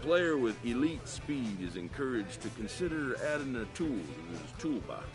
player with elite speed is encouraged to consider adding a tool to his toolbox.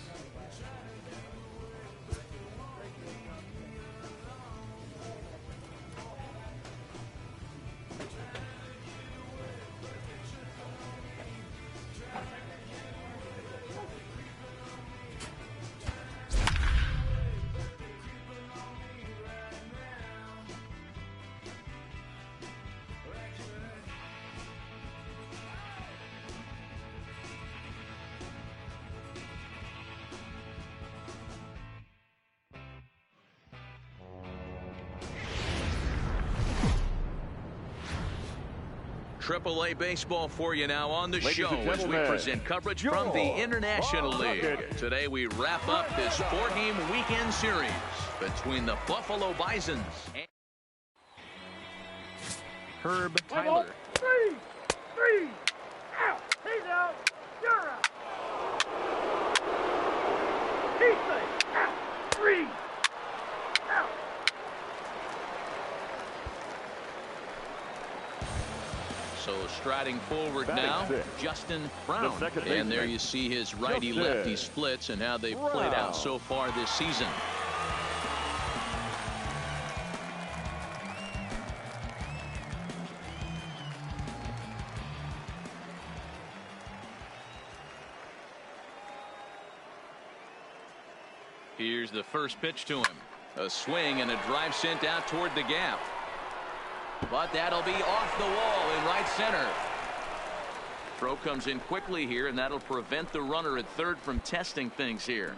AAA baseball for you now on the show as we present coverage from the International League. Today we wrap up this 4-game weekend series between the Buffalo Bisons and Herb Tyler. Three, out, he's out, you're out. He's safe, out, 3, out. So striding forward now, Justin Brown. And there you see his righty-lefty splits and how they've played out so far this season. Here's the first pitch to him. A swing and a drive sent out toward the gap. But that'll be off the wall in right center. Throw comes in quickly here, and that'll prevent the runner at third from testing things here.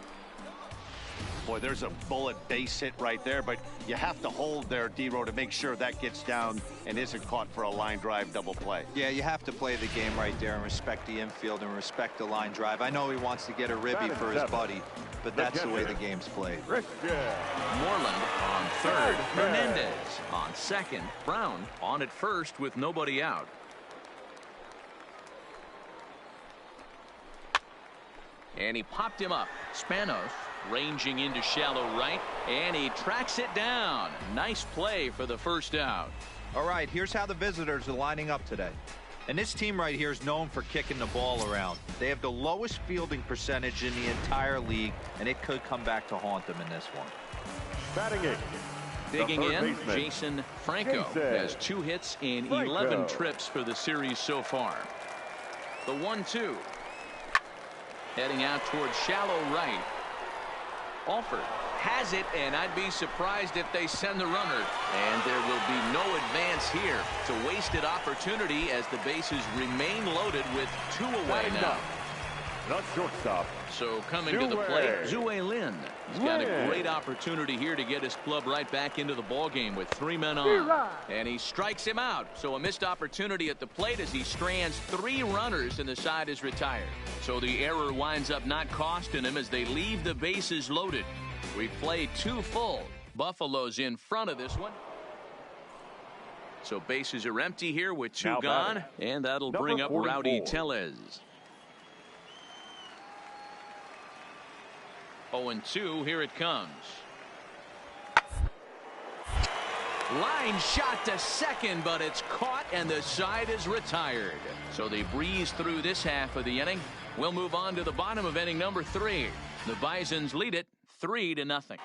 Boy, there's a bullet base hit right there, but you have to hold there, D-Row, to make sure that gets down and isn't caught for a line drive double play. Yeah, you have to play the game right there and respect the infield and respect the line drive. I know he wants to get a ribby for his buddy, but that's the way the game's played. Moreland on third, Hernandez on second, Brown on at first with nobody out. And he popped him up. Spanos ranging into shallow right, and he tracks it down. Nice play for the first out. All right, here's how the visitors are lining up today. And this team right here is known for kicking the ball around. They have the lowest fielding percentage in the entire league, and it could come back to haunt them in this one. Batting it. Digging in, Jason Franco has 2 hits in 11 trips for the series so far. The 1-2. Heading out towards shallow right. Alford has it, and I'd be surprised if they send the runner. And there will be no advance here. It's a wasted opportunity as the bases remain loaded with 2 away now. Not shortstop. So coming to the plate, Zue Lin. He's got a great opportunity here to get his club right back into the ballgame with 3 men on. And he strikes him out. So a missed opportunity at the plate as he strands 3 runners and the side is retired. So the error winds up not costing him as they leave the bases loaded. We've played 2 full. Buffalo's in front of this one. So bases are empty here with 2 now gone. batting. And that'll Number bring up 44. Rowdy Tellez. 0-2, here it comes. Line shot to second, but it's caught and the side is retired. So they breeze through this half of the inning. We'll move on to the bottom of inning number 3. The Bisons lead it 3-0.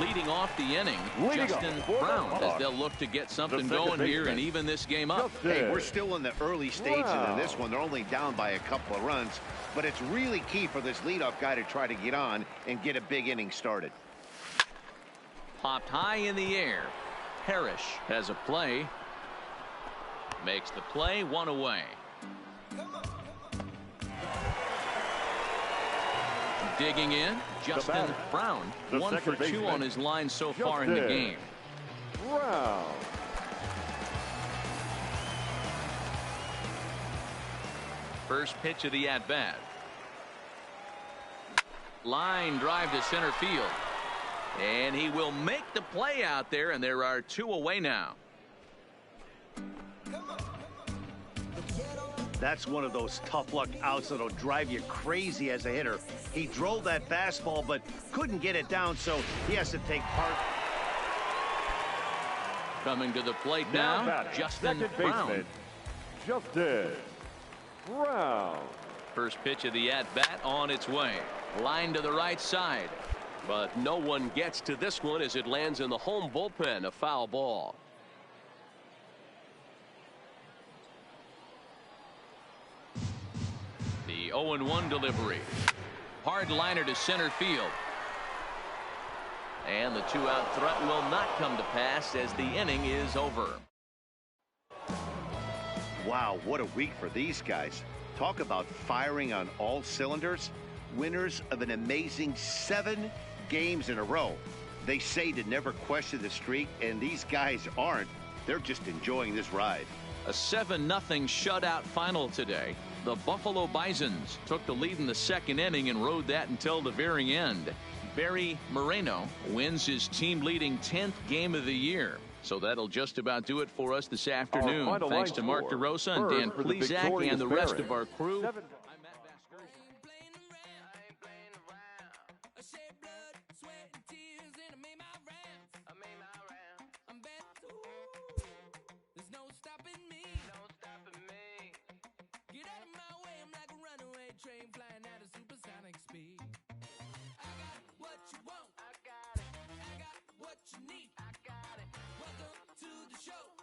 Leading off the inning, Justin Brown, as they'll look to get something going here and even this game up. Hey, we're still in the early stages of this one. They're only down by a couple of runs, but it's really key for this leadoff guy to try to get on and get a big inning started. Popped high in the air. Parrish has a play. Makes the play, 1 away. Digging in, Justin Brown, 1 for 2 on his line so far in the game. Brown. First pitch of the at-bat. Line drive to center field. And he will make the play out there, and there are 2 away now. That's one of those tough luck outs that'll drive you crazy as a hitter. He drove that fastball, but couldn't get it down, so he has to take part. Coming to the plate now, batting, Justin second Brown. baseman, Justin Brown. First pitch of the at-bat on its way. Line to the right side. But no one gets to this one as it lands in the home bullpen. A foul ball. The 0-1 delivery. Hard liner to center field. And the 2-out threat will not come to pass as the inning is over. Wow, what a week for these guys. Talk about firing on all cylinders. Winners of an amazing 7 games in a row. They say to never question the streak, and these guys aren't. They're just enjoying this ride. A 7-0 shutout final today. The Buffalo Bisons took the lead in the second inning and rode that until the very end. Barry Moreno wins his team-leading 10th game of the year. So that'll just about do it for us this afternoon. Thanks to Mark DeRosa and Dan Plezak and the rest of our crew. Train flying at a supersonic speed. I got what you want. I got it. I got what you need. I got it. Welcome to the show.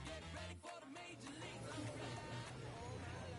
Get ready for the major leagues. All right.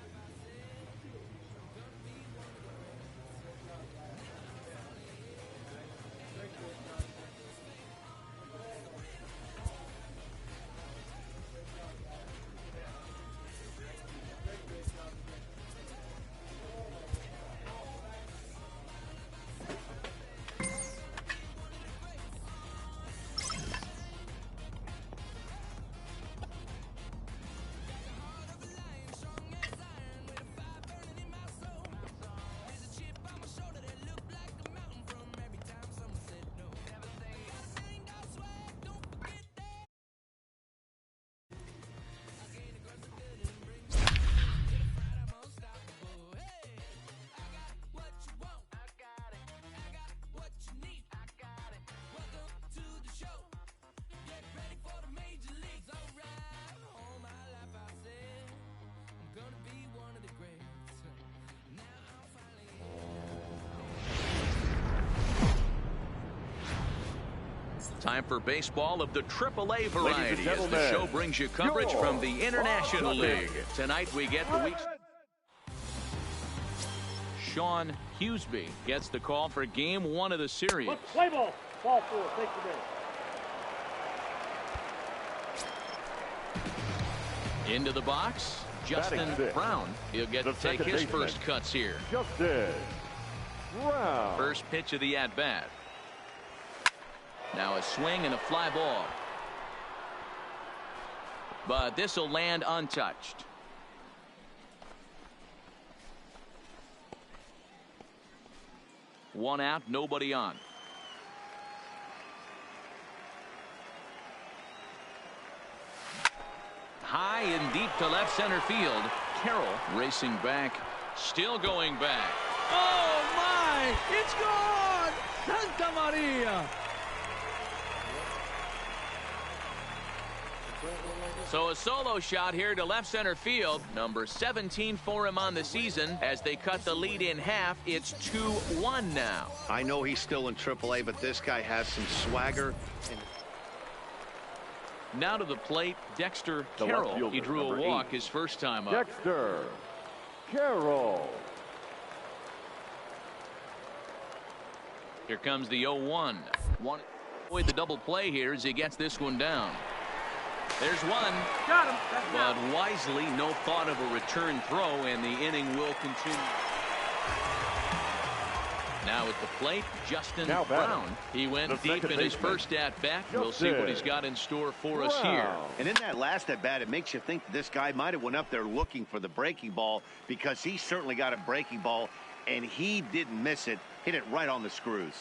All my life I said I'm gonna be one of the Time for baseball of the AAA variety as the show brings you coverage from the International League. Tonight we get the week's. Sean Hughesby gets the call for game 1 of the series. Let's play ball. Ball 4. Take the Into the box, Justin Brown. He'll get to take his first cuts here. Justin Brown. First pitch of the at-bat. Now a swing and a fly ball. But this will land untouched. One out, nobody on. High and deep to left center field. Carroll racing back, still going back. Oh my! It's gone! Santa Maria! So a solo shot here to left center field. Number 17 for him on the season. As they cut the lead in half, it's 2-1 now. I know he's still in AAA, but this guy has some swagger. Now to the plate, Dexter Carroll. He drew a walk his first time up. Dexter Carroll. Here comes the 0-1. Avoid the double play here as he gets this one down. There's one. Got him. But wisely, no thought of a return throw, and the inning will continue. Now at the plate, Justin Brown. He went deep in his first at-bat. We'll see what he's got in store for us here. And in that last at-bat, it makes you think that this guy might have went up there looking for the breaking ball, because he certainly got a breaking ball, and he didn't miss it. Hit it right on the screws.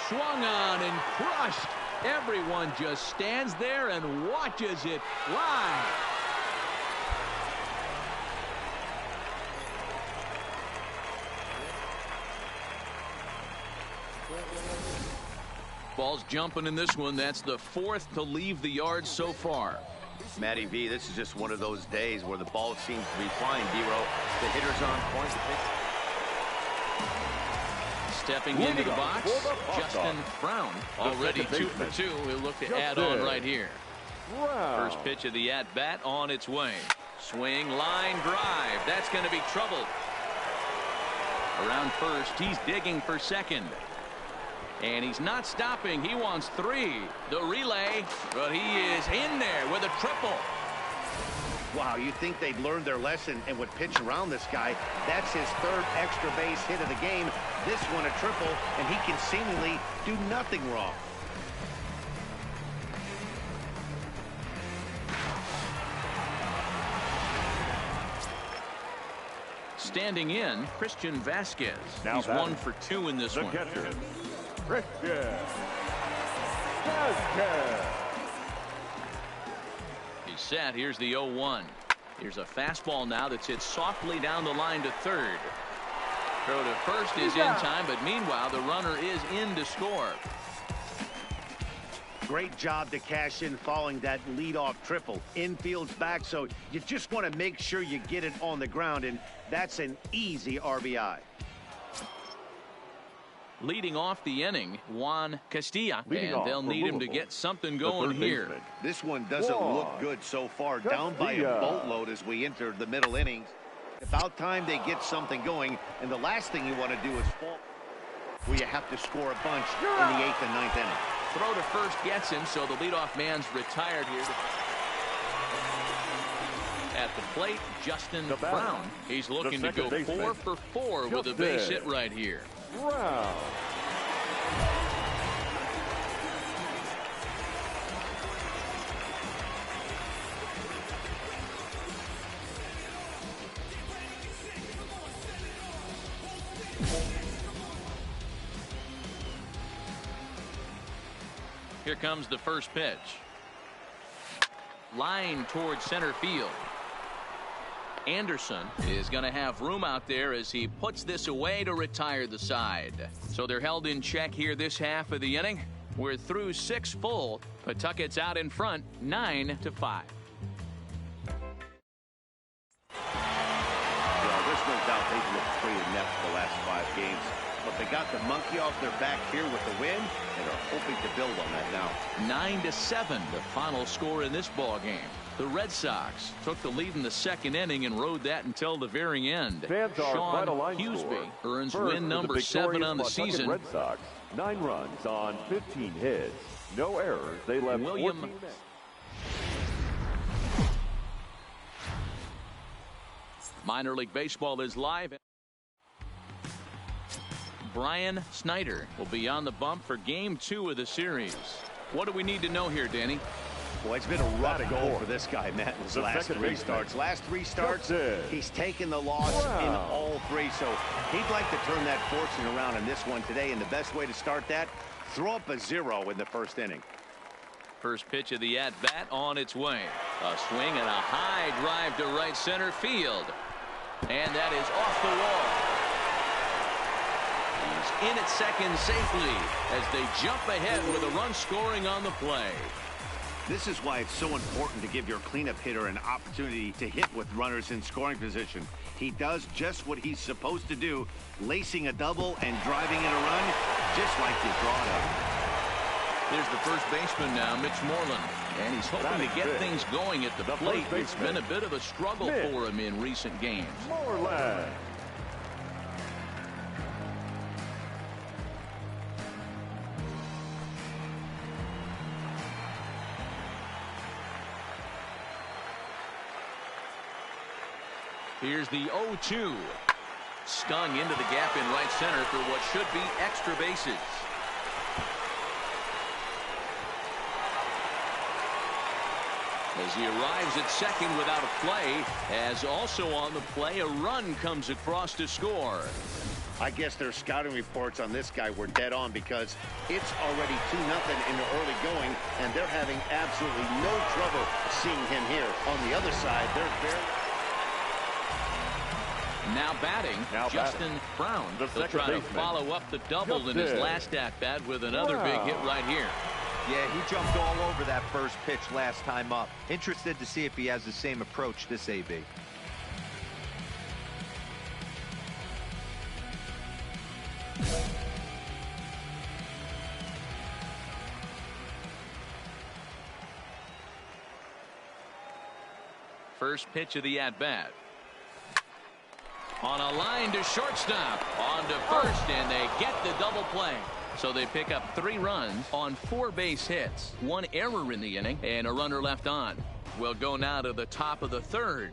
Swung on and crushed. Everyone just stands there and watches it fly. Ball's jumping in this one. That's the 4th to leave the yard so far. Matty V, this is just one of those days where the ball seems to be flying, D-Row. The hitter's on point. Stepping into the box, Justin Brown. Already 2 for 2. He'll look to add on right here. First pitch of the at-bat on its way. Swing, line drive. That's going to be trouble. Around first, he's digging for second. And he's not stopping. He wants 3. The relay, but he is in there with a triple. Wow, you think they'd learned their lesson and would pitch around this guy. That's his 3rd extra base hit of the game. This one a triple, and he can seemingly do nothing wrong. Standing in, Christian Vasquez. Now He's 1 for 2 in this one. Catcher, Christian Vasquez. He's set. Here's the 0-1. Here's a fastball now that's hit softly down the line to third. Throw to first is in time, but meanwhile the runner is in to score. Great job to cash in following that leadoff triple. Infield's back, so you just want to make sure you get it on the ground, and that's an easy RBI. Leading off the inning, Juan Castilla, and they'll need him to get something going here. This one doesn't look good so far. Down by a boatload as we enter the middle innings. About time they get something going, and the last thing you want to do is fall where you have to score a bunch in the 8th and 9th inning. Throw to first gets him, so the leadoff man's retired here. At the plate, Justin Brown. He's looking to go 4 for 4 with a base hit right here. Brown. Here comes the first pitch. Line towards center field. Anderson is going to have room out there as he puts this away to retire the side. So they're held in check here this half of the inning. We're through 6 full. Pawtucket's out in front, 9-5. Well, there's no doubt they've looked pretty inept the last 5 games. But they got the monkey off their back here with the win, and are hoping to build on that now. 9-7, the final score in this ball game. The Red Sox took the lead in the 2nd inning and rode that until the very end. Sean Huseby earns win number 7 on the season. Red Sox, 9 runs on 15 hits. No errors. They left William Minor League Baseball is live. Brian Snyder will be on the bump for game 2 of the series. What do we need to know here, Danny? Boy, it's been a rough goal for this guy, Matt, in his last 3 starts. Last 3 starts, he's taken the loss in all 3, so he'd like to turn that fortune around in this one today, and the best way to start that, throw up a 0 in the 1st inning. First pitch of the at-bat on its way. A swing and a high drive to right center field. And that is off the wall. He's in at second safely as they jump ahead with a run scoring on the play. This is why it's so important to give your cleanup hitter an opportunity to hit with runners in scoring position. He does just what he's supposed to do, lacing a double and driving in a run, just like you draw it up. There's the first baseman now, Mitch Moreland, and he's hoping to get things going at the plate. It's been a bit of a struggle for him in recent games. Moreland. Here's the 0-2. Stung into the gap in right center for what should be extra bases. As he arrives at second without a play, as also on the play, a run comes across to score. I guess their scouting reports on this guy were dead on because it's already 2-0 in the early going, and they're having absolutely no trouble seeing him here. On the other side, they're very... Now batting, Justin Brown. He'll try to follow up the double in his last at-bat with another big hit right here. Yeah, he jumped all over that first pitch last time up. Interested to see if he has the same approach this AB. First pitch of the at-bat. On a line to shortstop. On to first, and they get the double play. So they pick up 3 runs on 4 base hits. 1 error in the inning, and a runner left on. We'll go now to the top of the 3rd.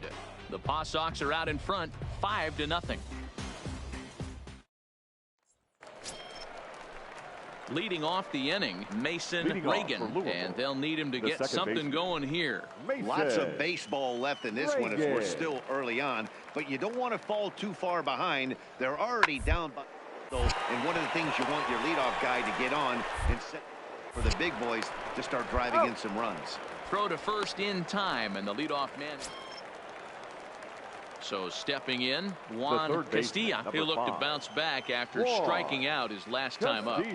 The Paw Sox are out in front, 5-0. Leading off the inning, Mason Reagan, and they'll need him to get something going here. Lots of baseball left in this one as we're still early on, but you don't want to fall too far behind. They're already down by, and one of the things you want your leadoff guy to get on and set for the big boys to start driving in some runs. Throw to first in time, and the leadoff man. So stepping in, Juan Castilla. He'll look to bounce back after striking out his last time up. Is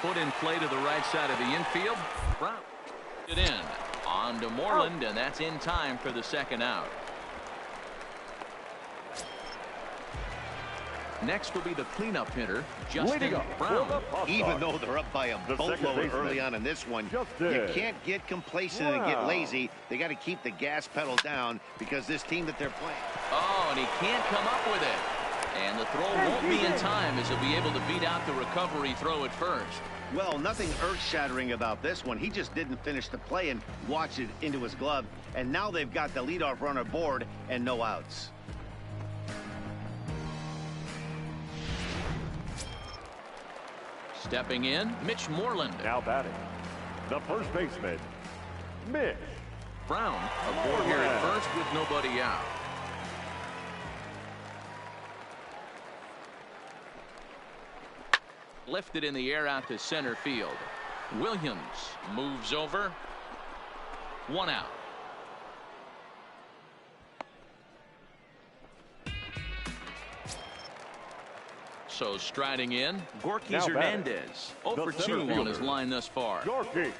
put in play to the right side of the infield. Brown it in. On to Moreland, and that's in time for the second out. Next will be the cleanup hitter, Justin Brown. Even though they're up by a boatload early on in this one, you can't get complacent and get lazy. They got to keep the gas pedal down because this team that they're playing. Oh, and he can't come up with it. And the throw won't be in time as he'll be able to beat out the recovery throw at first. Well, nothing earth-shattering about this one. He just didn't finish the play and watch it into his glove. And now they've got the leadoff runner aboard and no outs. Stepping in, Mitch Moreland. Now batting, the first baseman, Mitch Brown aboard here at first with nobody out. Lifted in the air out to center field. Williams moves over. 1 out. So striding in, Gorky Hernandez. 0 for 2 on his line thus far. Gorky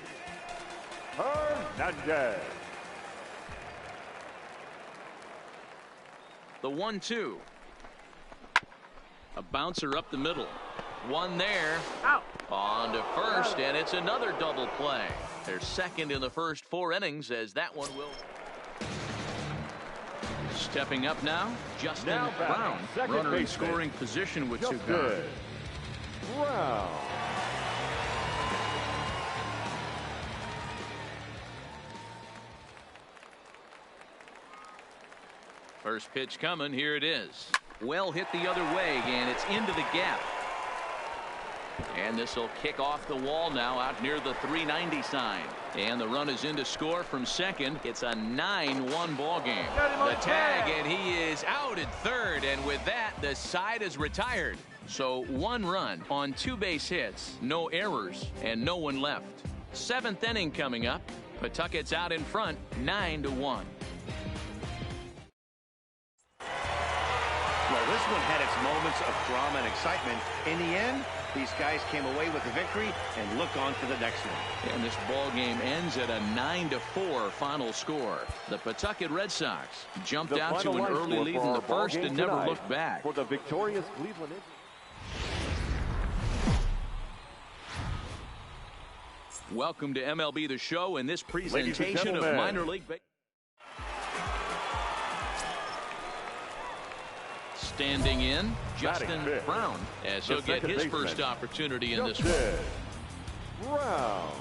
Hernandez. The 1-2. A bouncer up the middle. One there. Out. On to first, and it's another double play. They're second in the first 4 innings as that one will. Stepping up now, Justin Brown. Runner in scoring position with 2 guys. Brown. First pitch coming. Here it is. Well hit the other way, and it's into the gap. And this will kick off the wall now out near the 390 sign. And the run is in to score from second. It's a 9-1 ball game. The tag, and he is out at third. And with that, the side is retired. So 1 run on 2 base hits, no errors, and no one left. 7th inning coming up. Pawtucket's out in front, 9-1. Well, this one had its moments of drama and excitement. In the end, these guys came away with the victory and look on to the next one. And this ball game ends at a 9-4 final score. The Pawtucket Red Sox jumped out to an early lead in the first and never looked back. For the victorious Cleveland. Welcome to MLB The Show and this presentation of minor league baseball. Standing in, Justin Brown, as he'll get his first opportunity in this one. Brown.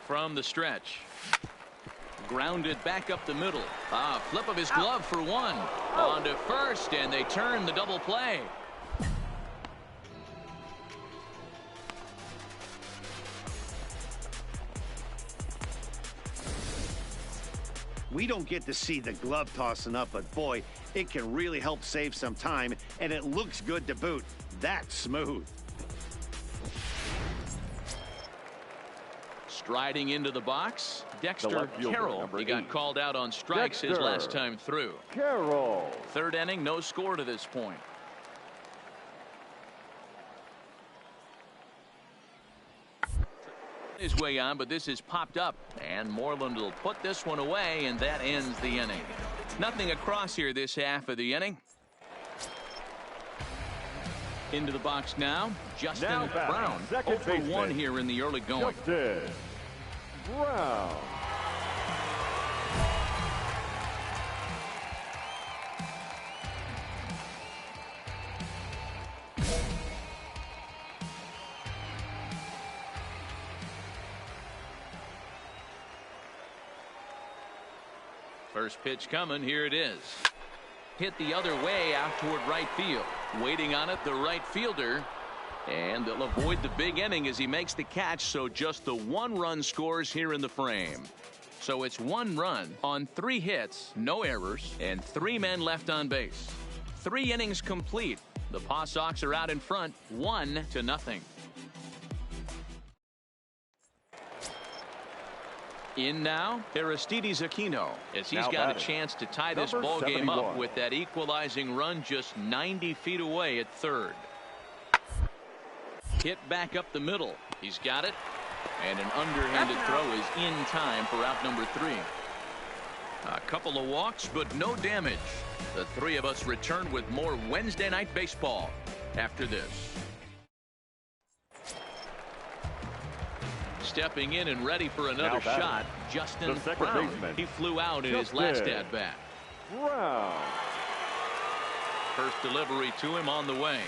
From the stretch. Grounded back up the middle. Flip of his glove for 1. On to first, and they turn the double play. We don't get to see the glove tossing up, but boy, it can really help save some time, and it looks good to boot. That's smooth. Striding into the box, Dexter Carroll. He got called out on strikes his last time through. Carroll. Third inning, no score to this point. His way on, but this is popped up, and Moreland will put this one away, and that ends the inning. Nothing across here this half of the inning. Into the box now, Justin Brown. 0 for 1 here in the early going. Justin Brown. First pitch coming. Here it is. Hit the other way out toward right field. Waiting on it, the right fielder. And they'll avoid the big inning as he makes the catch, so just the 1-run scores here in the frame. So it's 1 run on 3 hits, no errors, and 3 men left on base. 3 innings complete. The Paw Sox are out in front, 1-0. In now, Aristides Aquino, as he's got a chance to tie this ball game up with that equalizing run just 90 feet away at third. Hit back up the middle. He's got it. And an underhanded throw is in time for out number 3. A couple of walks, but no damage. The 3 of us return with more Wednesday Night Baseball after this. Stepping in and ready for another shot, Justin Brown. He flew out in his last at-bat. Brown. First delivery to him on the way.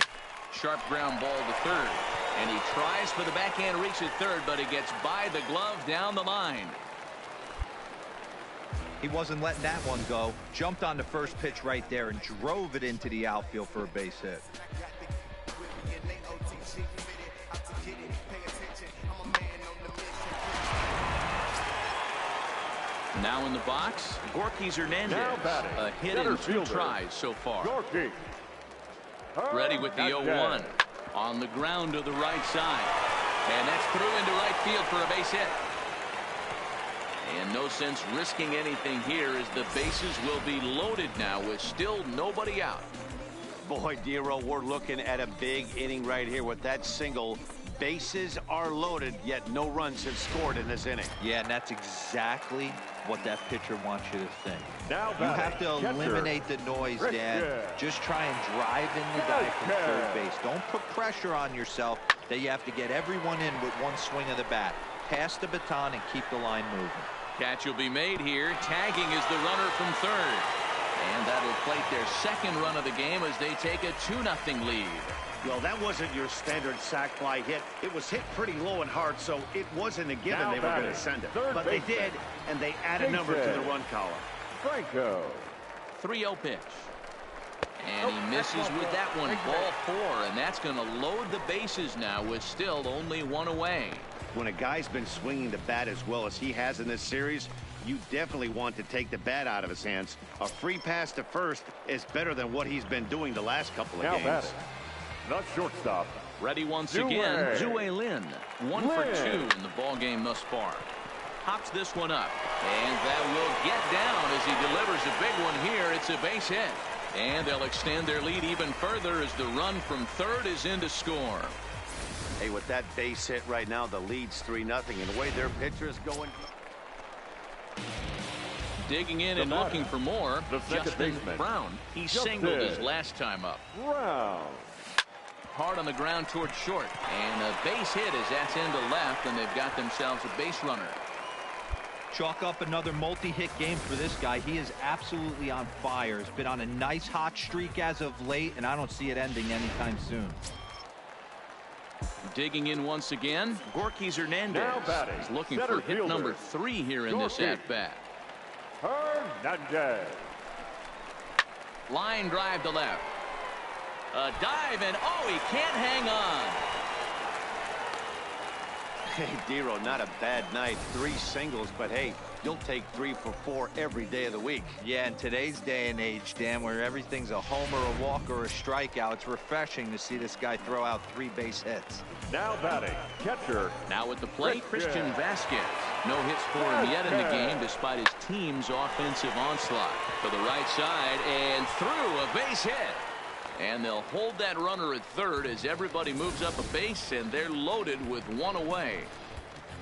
Sharp ground ball to third. And he tries for the backhand reach at third, but he gets by the glove down the line. He wasn't letting that one go. Jumped on the first pitch right there and drove it into the outfield for a base hit. Now in the box, Gorky Hernandez. A hit in 2 tries so far. Ready with the 0-1. On the ground to the right side. And that's through into right field for a base hit. And no sense risking anything here as the bases will be loaded now with still nobody out. Boy, Dero, we're looking at a big inning right here with that single. Bases are loaded, yet no runs have scored in this inning. Yeah, and that's exactly what that pitcher wants you to think. Now you have to eliminate the noise, Dan. Just try and drive in the guy from third base. Don't put pressure on yourself that you have to get everyone in with one swing of the bat. Pass the baton and keep the line moving. Catch will be made here. Tagging is the runner from third. And that'll plate their second run of the game as they take a 2-0 lead. Well, that wasn't your standard sac fly hit. It was hit pretty low and hard, so it wasn't a given they were going to send it. But they did, and they added number to the run column. Franco. 3-0 pitch. And he misses with that one. Ball 4, and that's going to load the bases now with still only 1 away. When a guy's been swinging the bat as well as he has in this series, you definitely want to take the bat out of his hands. A free pass to first is better than what he's been doing the last couple of games. The shortstop. Ready once again, Zue Lin. 1 for 2 in the ball game thus far. Hops this one up, and that will get down as he delivers a big one here. It's a base hit, and they'll extend their lead even further as the run from third is in to score. Hey, with that base hit right now, the lead's 3-0, and the way their pitcher is going. Digging in and looking for more, Justin Brown. He singled his last time up. Brown. Hard on the ground towards short, and a base hit as that's into left, and they've got themselves a base runner. Chalk up another multi-hit game for this guy. He is absolutely on fire. He's been on a nice hot streak as of late, and I don't see it ending anytime soon. Digging in once again, Gorky Hernandez is looking for hit number 3 here in this at-bat. Hernandez. Line drive to left. A dive, and oh, he can't hang on. Hey, Dero, not a bad night. 3 singles, but hey, you'll take 3 for 4 every day of the week. Yeah, in today's day and age, Dan, where everything's a homer, a walk, or a strikeout, it's refreshing to see this guy throw out 3 base hits. Now batting, catcher. Now at the plate, Christian Vasquez. No hits for him yet in the game despite his team's offensive onslaught. To the right side and through a base hit. And they'll hold that runner at third as everybody moves up a base, and they're loaded with 1 away.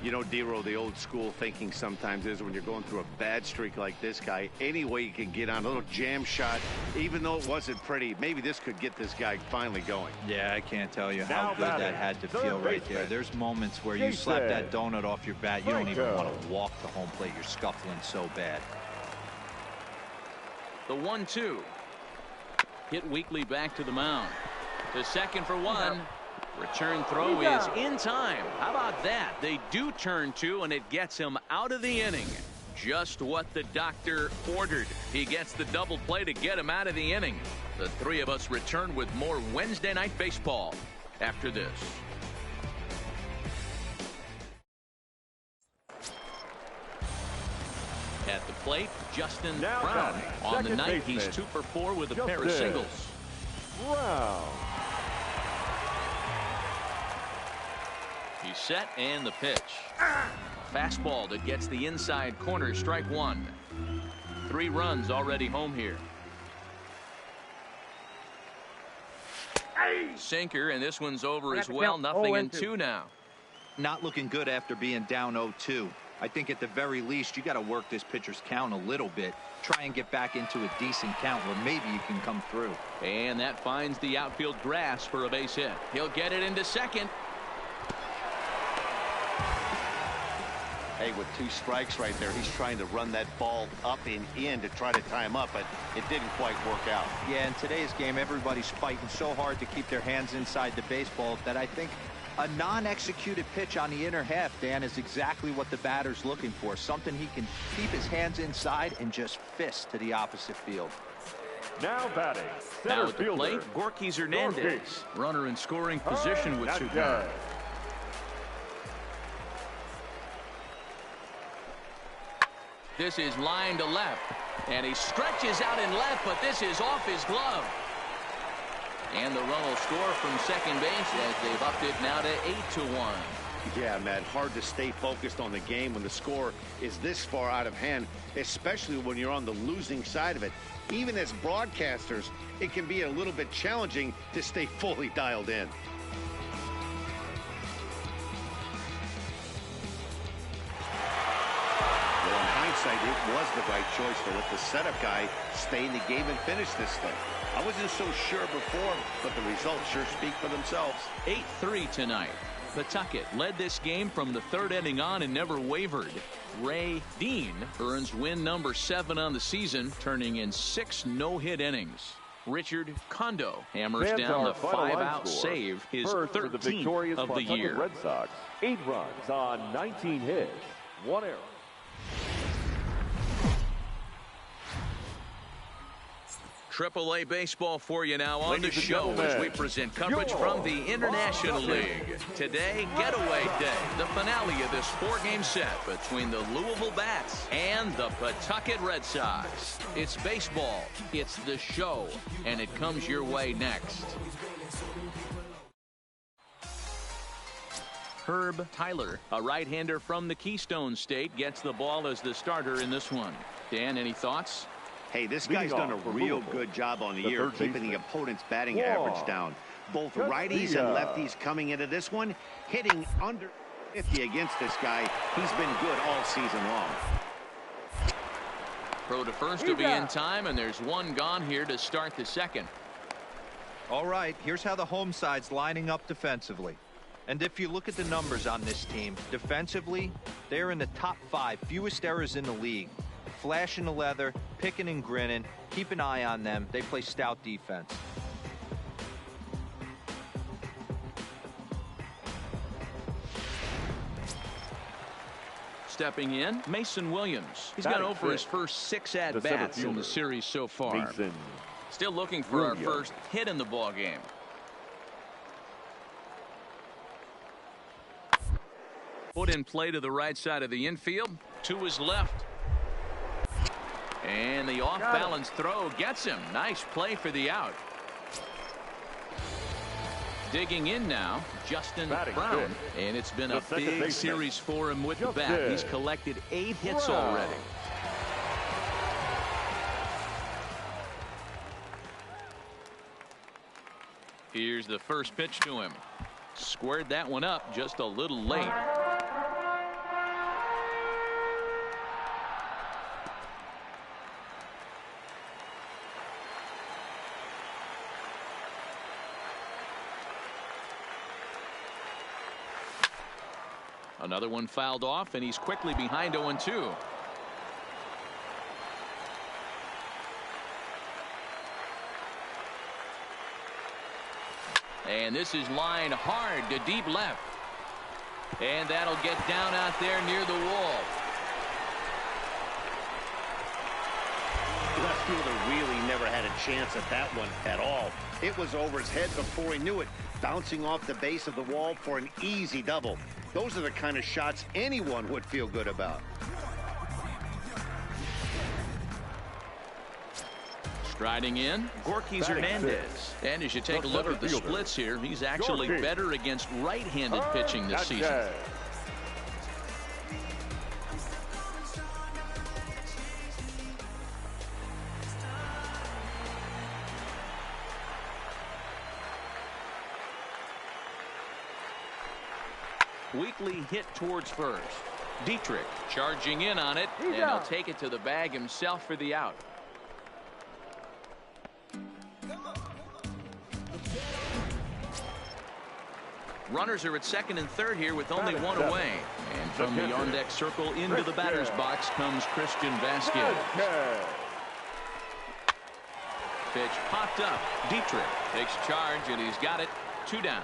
You know, D-Row, the old school thinking sometimes is when you're going through a bad streak like this guy, any way you can get on a little jam shot, even though it wasn't pretty, maybe this could get this guy finally going. Yeah, I can't tell you how good that had to feel right there. There's moments where you slap that donut off your bat, you don't even want to walk to home plate. You're scuffling so bad. The 1-2. Hit weakly back to the mound. To second for 1. Return throw is in time. How about that? They do turn 2, and it gets him out of the inning. Just what the doctor ordered. He gets the double play to get him out of the inning. The 3 of us return with more Wednesday Night Baseball after this. At the plate, Justin Brown. On the night, he's 2 for 4 with a pair of singles. Brown. He's set, and the pitch. Fastball that gets the inside corner, strike 1. 3 runs already home here. Sinker, and this one's over as well. Nothing in 2 now. Not looking good after being down 0-2. I think at the very least you got to work this pitcher's count a little bit. Try and get back into a decent count where maybe you can come through. And that finds the outfield grass for a base hit. He'll get it into second. Hey, with 2 strikes right there, he's trying to run that ball up and in to try to tie him up, but it didn't quite work out. Yeah, in today's game, everybody's fighting so hard to keep their hands inside the baseball that I think a non-executed pitch on the inner half, Dan, is exactly what the batter's looking for. Something he can keep his hands inside and just fist to the opposite field. Now batting, center now at the fielder, plate, Gorky Hernandez. Runner in scoring position with Sugar. This is line to left, and he stretches out in left, but this is off his glove. And the run will score from second base as they've upped it now to 8-1. Yeah, Matt, hard to stay focused on the game when the score is this far out of hand, especially when you're on the losing side of it. Even as broadcasters, it can be a little bit challenging to stay fully dialed in. It was the right choice to let the setup guy stay in the game and finish this thing. I wasn't so sure before, but the results sure speak for themselves. 8-3 tonight. Pawtucket led this game from the 3rd inning on and never wavered. Ray Dean earns win number 7 on the season, turning in 6 no-hit innings. Richard Kondo hammers down the 5-out save, his 13th of the year. Red Sox, 8 runs on 19 hits, 1 error. AAA baseball for you now on the show as we present coverage from the International League. Today, Getaway Day, the finale of this 4-game set between the Louisville Bats and the Pawtucket Red Sox. It's baseball, it's the show, and it comes your way next. Herb Tyler, a right-hander from the Keystone State, gets the ball as the starter in this one. Dan, any thoughts? Hey, this guy's done a real good job on the year keeping the opponent's batting average down. Both righties and lefties coming into this one, hitting under 50 against this guy. He's been good all season long. Throw to first to be in time, and there's 1 gone here to start the second. All right, here's how the home side's lining up defensively. And if you look at the numbers on this team, defensively, they're in the top 5 fewest errors in the league. Flashing the leather, picking and grinning. Keep an eye on them. They play stout defense. Stepping in, Mason Williams. He's got over his first 6 at-bats in the series so far. Still looking for our first hit in the ball game. Put in play to the right side of the infield. To his left. And the off-balance throw gets him. Nice play for the out. Digging in now, Justin Brown. And it's been a big series for him with the bat. He's collected 8 hits already. Here's the first pitch to him. Squared that one up just a little late. Another one fouled off, and he's quickly behind 0-2. And this is lined hard to deep left. And that'll get down out there near the wall. Left fielder really never had a chance at that one at all. It was over his head before he knew it, bouncing off the base of the wall for an easy double. Those are the kind of shots anyone would feel good about. Striding in, Gorky Hernandez. And as you take a look at the splits here, he's actually better against right-handed pitching this season. Weekly hit towards first. Dietrich charging in on it, and he'll take it to the bag himself for the out. Runners are at second and third here with only one away. And from the on-deck circle into the batter's box comes Christian Vasquez. Pitch popped up. Dietrich takes charge, and he's got it. 2 down.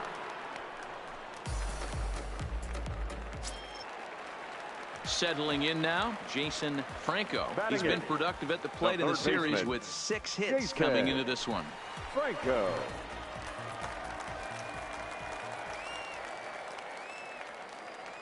Settling in now, Jason Franco. He's been productive at the plate in the series with 6 hits coming into this one. Franco.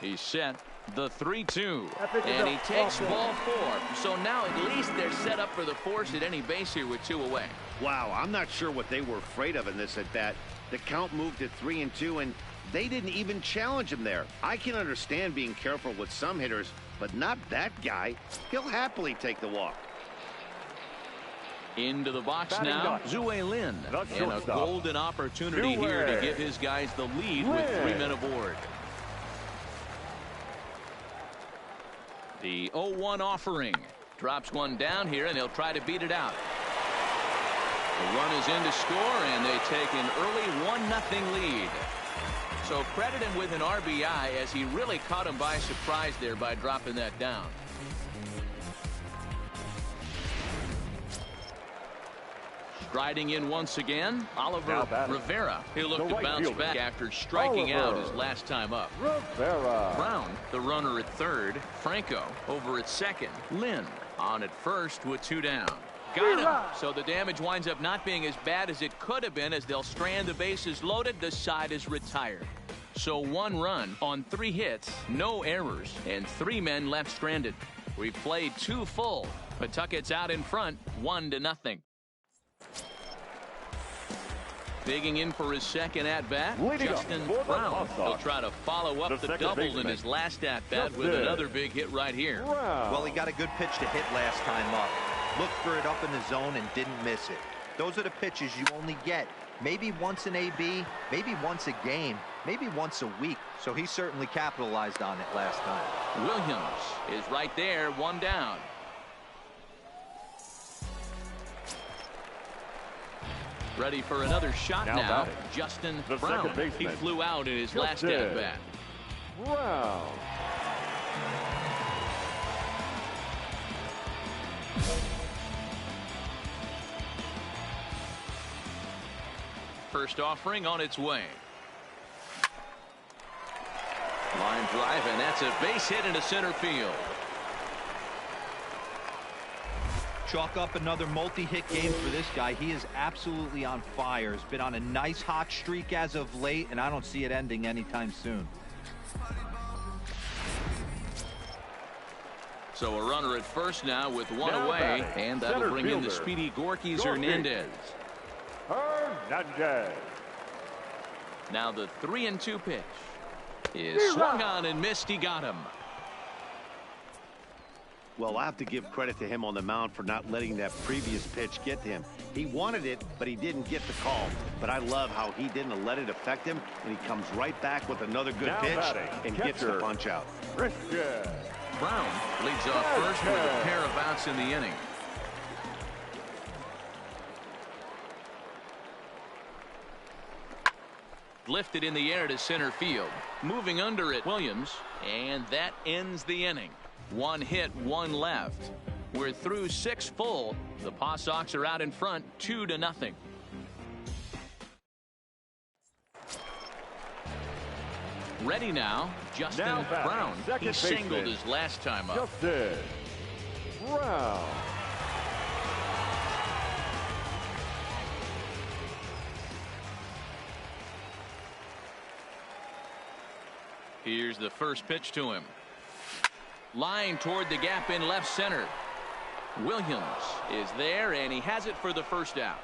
He's set. The 3-2. And he takes ball 4. So now at least they're set up for the force at any base here with 2 away. Wow, I'm not sure what they were afraid of in this at bat. The count moved to 3-2, and they didn't even challenge him there. I can understand being careful with some hitters, but not that guy. He'll happily take the walk. Into the box now, Zue Lin. And a golden opportunity here to give his guys the lead with 3 men aboard. The 0-1 offering. Drops one down here, and he'll try to beat it out. The run is in to score, and they take an early 1-0 lead. So credit him with an RBI, as he really caught him by surprise there by dropping that down. Striding in once again, Oliver Rivera. He'll look to bounce back after striking out his last time up. Rivera. Brown, the runner at third. Franco over at second. Lynn on at first with 2 down. Got him. So the damage winds up not being as bad as it could have been, as they'll strand the bases loaded. The side is retired. So 1 run on 3 hits, no errors, and 3 men left stranded. We've played 2 full. Pawtucket's out in front, 1-0. Digging in for his second at-bat, Justin Brown. He'll try to follow up the double in his last at-bat with another big hit right here. Well, he got a good pitch to hit last time up. Looked for it up in the zone and didn't miss it. Those are the pitches you only get maybe once in AB, maybe once a game, maybe once a week. So he certainly capitalized on it last time. Williams is right there, 1 down. Ready for another shot now. Justin Brown. He flew out in his last at-bat. Brown. First offering on its way. Line drive, and that's a base hit into center field. Chalk up another multi-hit game for this guy. He is absolutely on fire. He's been on a nice hot streak as of late, and I don't see it ending anytime soon. So a runner at first now with one Now away, batting, and that'll center bring in the fielder, speedy Gorky's Gorky. Hernandez. Hernandez. Now the 3-2 pitch is swung on and missed. He got him. Well, I have to give credit to him on the mound for not letting that previous pitch get to him. He wanted it, but he didn't get the call. But I love how he didn't let it affect him, and he comes right back with another good Now pitch batting, and catcher, gets the punch out. Brown leads off first with a pair of outs in the inning. Lifted in the air to center field. Moving under it, Williams, and that ends the inning. One hit, one left. We're through 6 full. The Paw Sox are out in front, 2-0. Ready now, Justin Brown. He singled his last time up. Justin Brown. Here's the first pitch to him. Line toward the gap in left center. Williams is there, and he has it for the first out.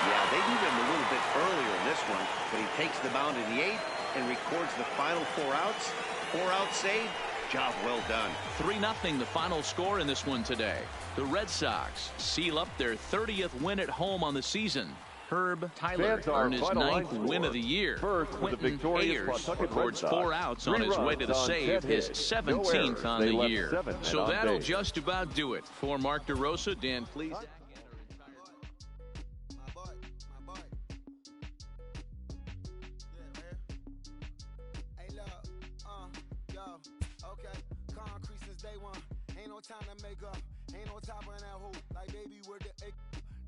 Yeah, they needed him a little bit earlier in this one, but he takes the mound in the 8th and records the final 4 outs. 4-out save. Job well done. 3-0 the final score in this one today. The Red Sox seal up their 30th win at home on the season. Herb Tyler earned his 9th win of the year. Quentin Ayers records 4 outs on his way to the save, his 17th on the year. So that'll just about do it. For Mark DeRosa, Dan, please. Time to make up, ain't no top on that hoe. Like baby, where the egg.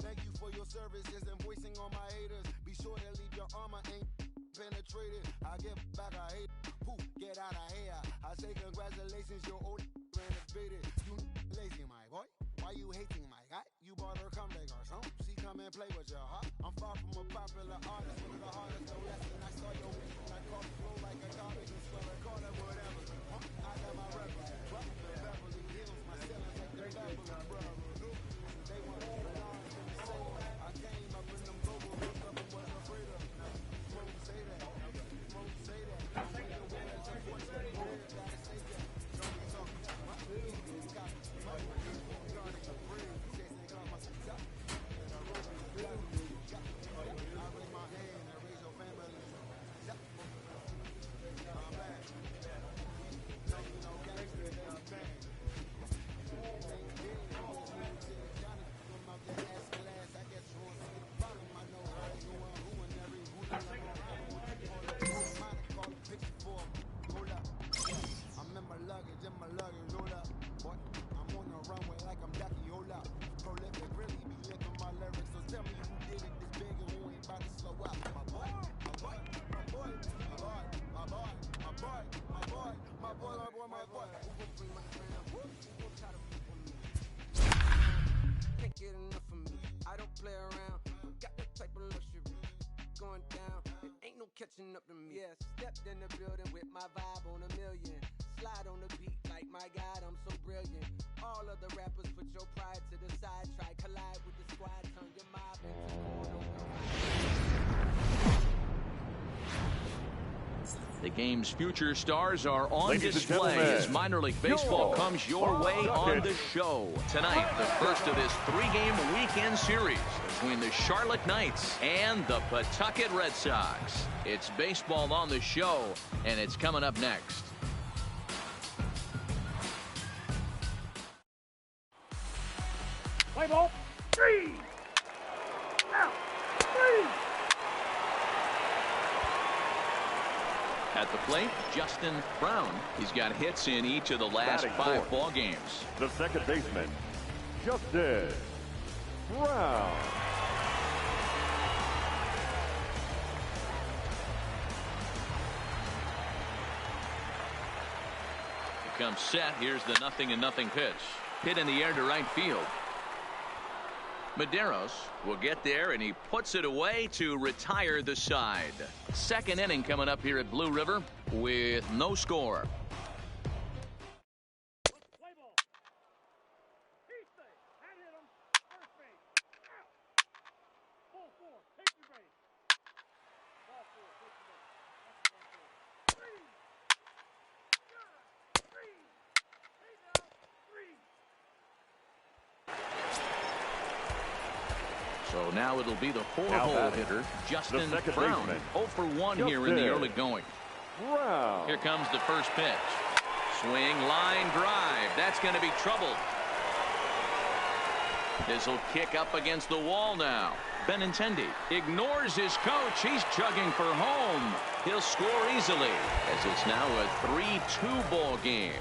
Thank you for your service, just invoicing on my haters. Be sure to leave your armor ain't penetrated. I get back, I hate. Poof, get out of here. I say congratulations, your old renovated. You lazy, my boy. Why you hating, my guy? You bought her come back or something. She come and play with your heart. I'm far from a popular artist, one of the hardest to rest. And I saw your week, and I caught the flow like a garbage. And spell a call it whatever. I got my records. Catching up to me. Yeah, stepped in the building with my vibe on a million. Slide on the beat like my God, I'm so brilliant. All of the rappers put your pride to the side. Try collide with the squad, turn your mob into corn. The game's future stars are on display as minor league baseball comes your way on the show. Tonight, the first of this 3-game weekend series between the Charlotte Knights and the Pawtucket Red Sox. It's baseball on the show, and it's coming up next. Play ball. 3. Out. 3. At the plate, Justin Brown. He's got hits in each of the last 5 ball games. The second baseman, Justin Brown. Here comes set. Here's the 0-0 pitch. Hit in the air to right field. Medeiros will get there, and he puts it away to retire the side. Second inning coming up here at Blue River with no score. So now it'll be the four-hole hitter, Justin Brown. 0 for 1 here in the early going. Here comes the first pitch. Swing, line drive. That's going to be trouble. This will kick up against the wall now. Benintendi ignores his coach. He's chugging for home. He'll score easily as it's now a 3-2 ball game.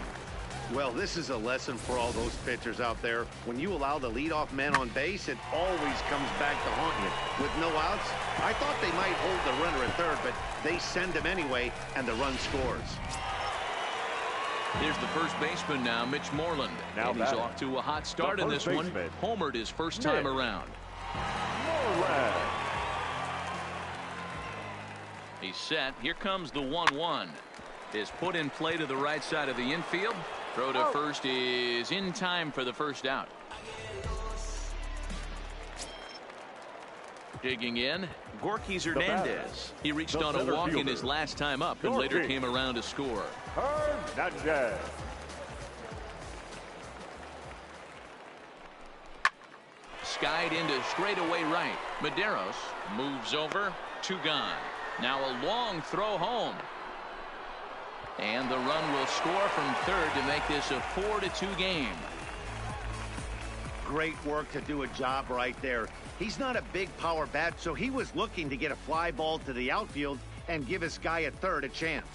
Well, this is a lesson for all those pitchers out there. When you allow the leadoff man on base, it always comes back to haunt you. With no outs, I thought they might hold the runner at third, but they send him anyway, and the run scores. Here's the first baseman now, Mitch Moreland. And he's off to a hot start in this one. Homered his first time around. He's set. Here comes the 1-1. Is put in play to the right side of the infield. Throw to first is in time for the first out. Digging in, Gorky Hernandez. He reached on a walk in his last time up and later came around to score. Skied into straightaway right. Medeiros moves over, 2 gone. Now a long throw home. And the run will score from third to make this a 4-2 game. Great work to do a job right there. He's not a big power bat, so he was looking to get a fly ball to the outfield and give his guy at third a chance.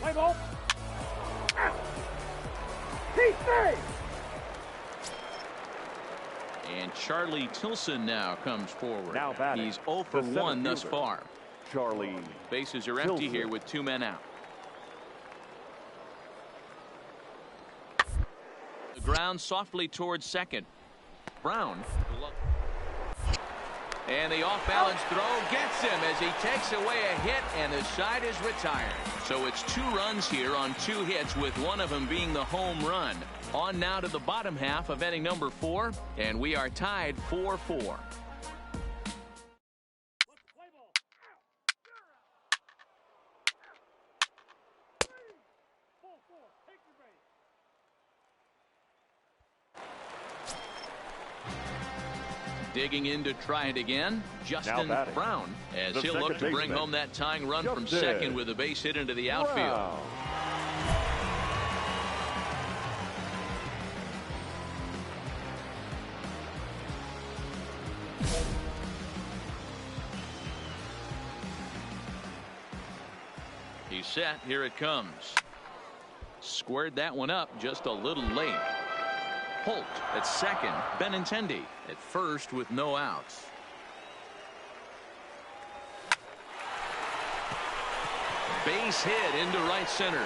Play ball. T3. And Charlie Tilson now comes forward. He's 0 for 1 thus far. Charlie. Bases are empty here with 2 men out. The ground softly towards second. Brown. And the off-balance throw gets him as he takes away a hit, and the side is retired. So it's 2 runs here on 2 hits, with one of them being the home run. On now to the bottom half of inning number 4, and we are tied 4-4. Digging in to try it again, Justin Brown, as he'll look to bring home that tying run from second with a base hit into the outfield. He's set. Here it comes. Squared that one up just a little late. Holt at second. Benintendi at first with no outs. Base hit into right center.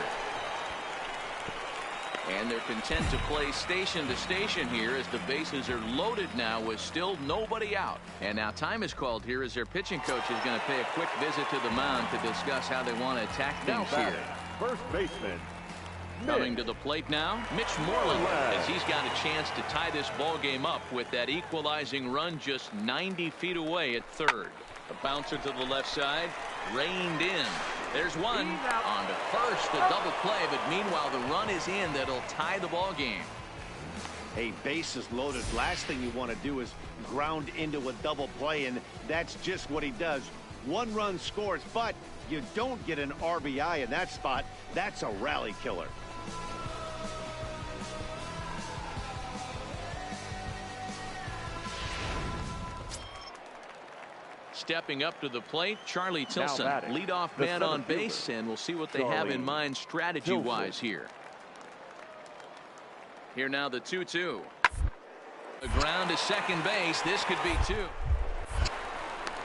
And they're content to play station to station here as the bases are loaded now with still nobody out. And now time is called here as their pitching coach is going to pay a quick visit to the mound to discuss how they want to attack things here. First baseman. Coming to the plate now, Mitch Moreland, as he's got a chance to tie this ball game up with that equalizing run just 90 feet away at third. A bouncer to the left side, reined in. There's one on to first, a double play, but meanwhile the run is in that'll tie the ball game. Hey, bases loaded. Last thing you want to do is ground into a double play, and that's just what he does. 1 run scores, but you don't get an RBI in that spot. That's a rally killer. Stepping up to the plate, Charlie Tilson, leadoff man on base, and we'll see what they have in mind strategy-wise here. Here now the 2-2. The ground to second base. This could be 2.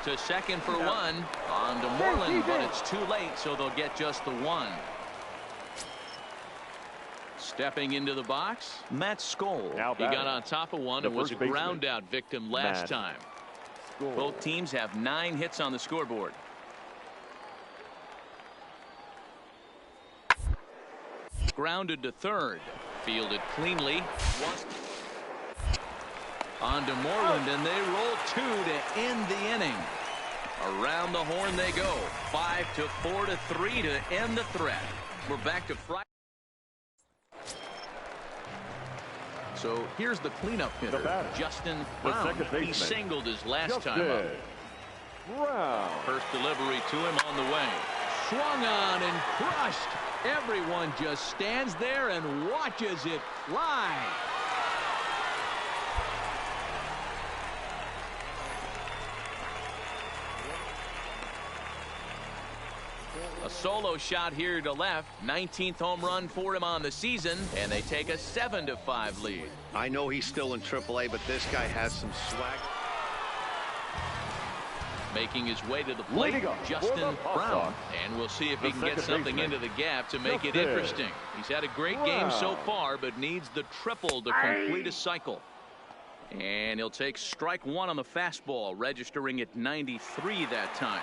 To second for 1. On to Moreland, but it's too late, so they'll get just the 1. Stepping into the box, Matt Skoll. Now He got on top of one and was a first baseman, ground out victim last Matt time. Skoll. Both teams have 9 hits on the scoreboard. Grounded to third. Fielded cleanly. On to Moreland, and they roll 2 to end the inning. Around the horn they go. 5 to 4 to 3 to end the threat. We're back to Friday. So here's the cleanup hitter, Justin Brown. He singled his last time up. First delivery to him on the way. Swung on and crushed. Everyone just stands there and watches it fly. A solo shot here to left. 19th home run for him on the season, and they take a 7-5 lead. I know he's still in AAA, but this guy has some swag. Making his way to the plate, Justin Brown. And we'll see if he can get something into the gap to make it interesting. He's had a great game so far, but needs the triple to complete a cycle. And he'll take strike 1 on the fastball, registering at 93 that time.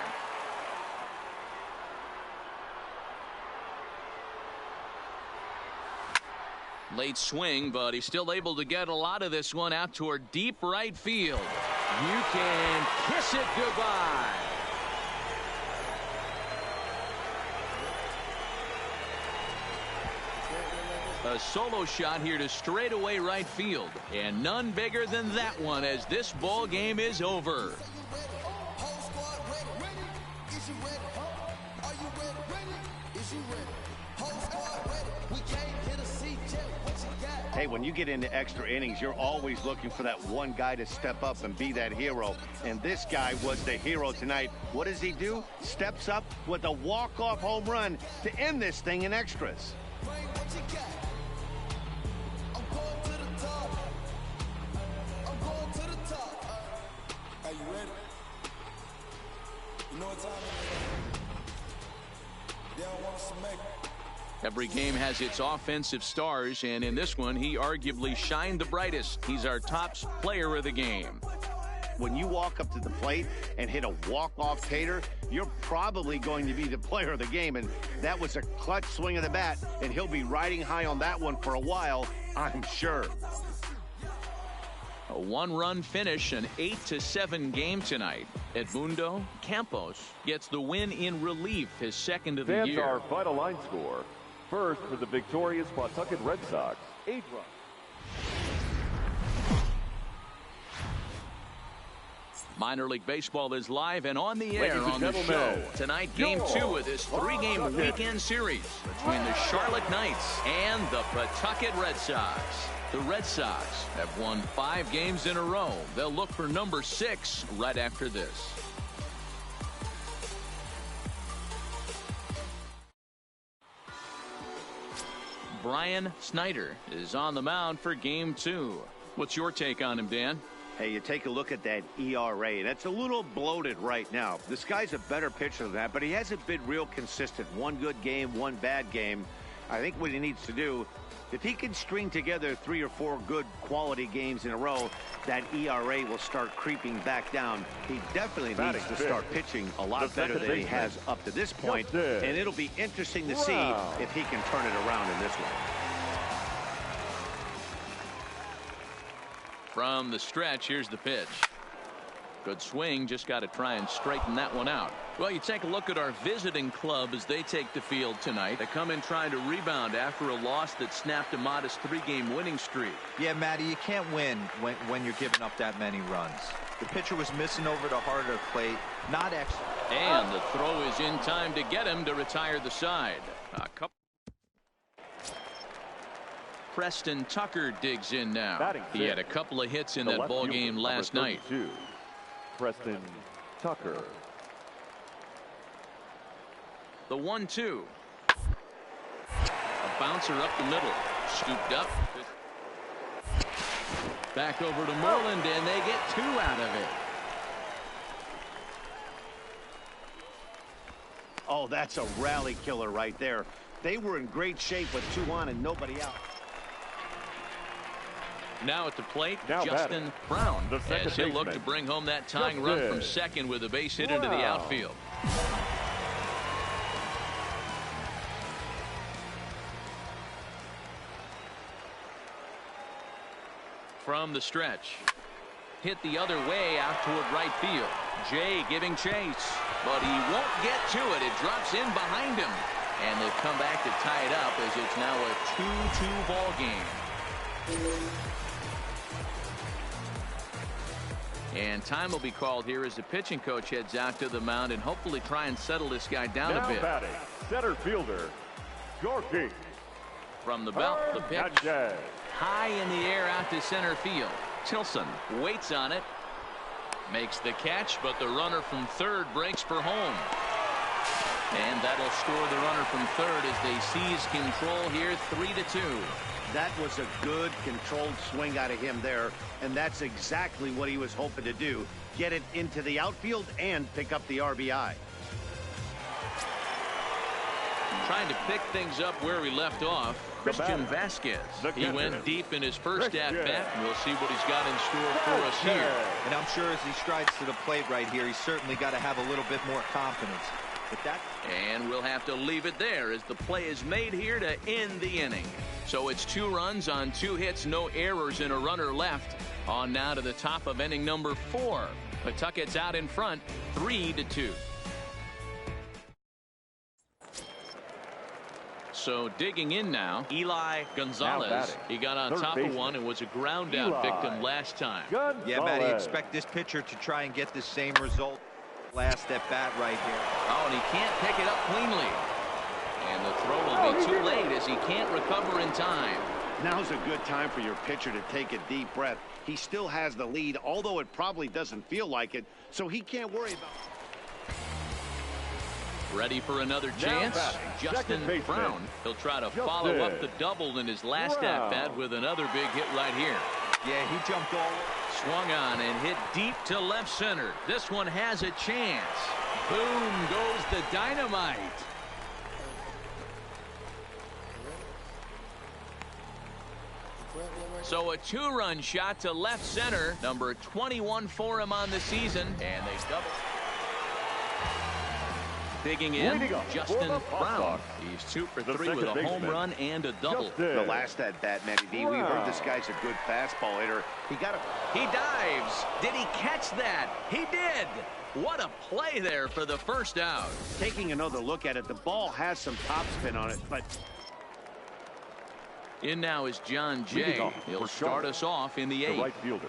Late swing, but he's still able to get a lot of this one out toward deep right field. You can kiss it goodbye. A solo shot here to straightaway right field, and none bigger than that one as this ball game is over. Hey, when you get into extra innings, you're always looking for that one guy to step up and be that hero. And this guy was the hero tonight. What does he do? Steps up with a walk-off home run to end this thing in extras. Are you ready? You know what time it is? They don't want us to make it. Every game has its offensive stars, and in this one, he arguably shined the brightest. He's our top player of the game. When you walk up to the plate and hit a walk-off tater, you're probably going to be the player of the game, and that was a clutch swing of the bat, and he'll be riding high on that one for a while, I'm sure. A 1-run finish, an 8-7 game tonight. Edmundo Campos gets the win in relief, his second of the Fans, year. our final line score. First, for the victorious Pawtucket Red Sox, 8 runs. Minor League Baseball is live and on the air on the show. Tonight, Game 2 of this 3-game weekend series between the Charlotte Knights and the Pawtucket Red Sox. The Red Sox have won 5 games in a row. They'll look for number 6 right after this. Brian Snyder is on the mound for Game 2. What's your take on him, Dan? Hey, you take a look at that ERA. That's a little bloated right now. This guy's a better pitcher than that, but he hasn't been real consistent. One good game, one bad game. I think what he needs to do, if he can string together 3 or 4 good quality games in a row, that ERA will start creeping back down. He definitely needs to start pitching a lot better than he has up to this point, and it'll be interesting to see if he can turn it around in this one. From the stretch, here's the pitch. Good swing, just got to try and straighten that one out. Well, you take a look at our visiting club as they take the field tonight. They come in trying to rebound after a loss that snapped a modest 3-game winning streak. Yeah, Matty, you can't win when you're giving up that many runs. The pitcher was missing over the heart of the plate, not extra. And the throw is in time to get him to retire the side. Preston Tucker digs in now. He had a couple of hits in that ball game last night. Preston Tucker. The 1-2. A bouncer up the middle. Scooped up. Back over to Moreland, and they get 2 out of it. Oh, that's a rally killer right there. They were in great shape with 2 on and nobody out. Now at the plate, Now Justin Brown, as he'll look to baseman. bring home that tying run from second with a base hit into the outfield. From the stretch, hit the other way out toward right field. Jay giving chase, but he won't get to it. It drops in behind him, and they've come back to tie it up as it's now a 2-2 ball game. And time will be called here as the pitching coach heads out to the mound and hopefully try and settle this guy down a bit. Batting, center fielder, Yorkie. From the belt, the pitch. High in the air out to center field. Tilson waits on it. Makes the catch, but the runner from third breaks for home. And that'll score the runner from third as they seize control here 3-2. That was a good controlled swing out of him there, and that's exactly what he was hoping to do. Get it into the outfield and pick up the RBI. Trying to pick things up where we left off. Christian Vasquez. He went deep in his first at-bat. We'll see what he's got in store for us here. And I'm sure as he strides to the plate right here, he's certainly got to have a little bit more confidence. And we'll have to leave it there as the play is made here to end the inning. So it's 2 runs on 2 hits, no errors, and a runner left. On now to the top of inning number 4. Pawtucket's out in front, 3-2. So digging in now, Eli Gonzalez. He got on top of one and was a ground out victim last time. Yeah, Matt, you expect this pitcher to try and get the same result last at bat right here. Oh, and he can't pick it up cleanly. And the throw will be too late as he can't recover in time. Now's a good time for your pitcher to take a deep breath. He still has the lead, although it probably doesn't feel like it, so he can't worry about it. Ready for another chance? Justin Brown. He'll try to follow up the double in his last at-bat with another big hit right here. Yeah, he jumped all. Swung on and hit deep to left center. This one has a chance. Boom goes the dynamite. So a 2-run shot to left center. Number 21 for him on the season. And they double. Digging in, Justin Brown. He's 2 for 3 with a home run and a double. The last at-bat, Matty B, we heard this guy's a good fastball hitter. He dives. Did he catch that? He did. What a play there for the first out. Taking another look at it, the ball has some topspin on it, but... In now is John Jay. He'll start us off in the 8th. The right fielder,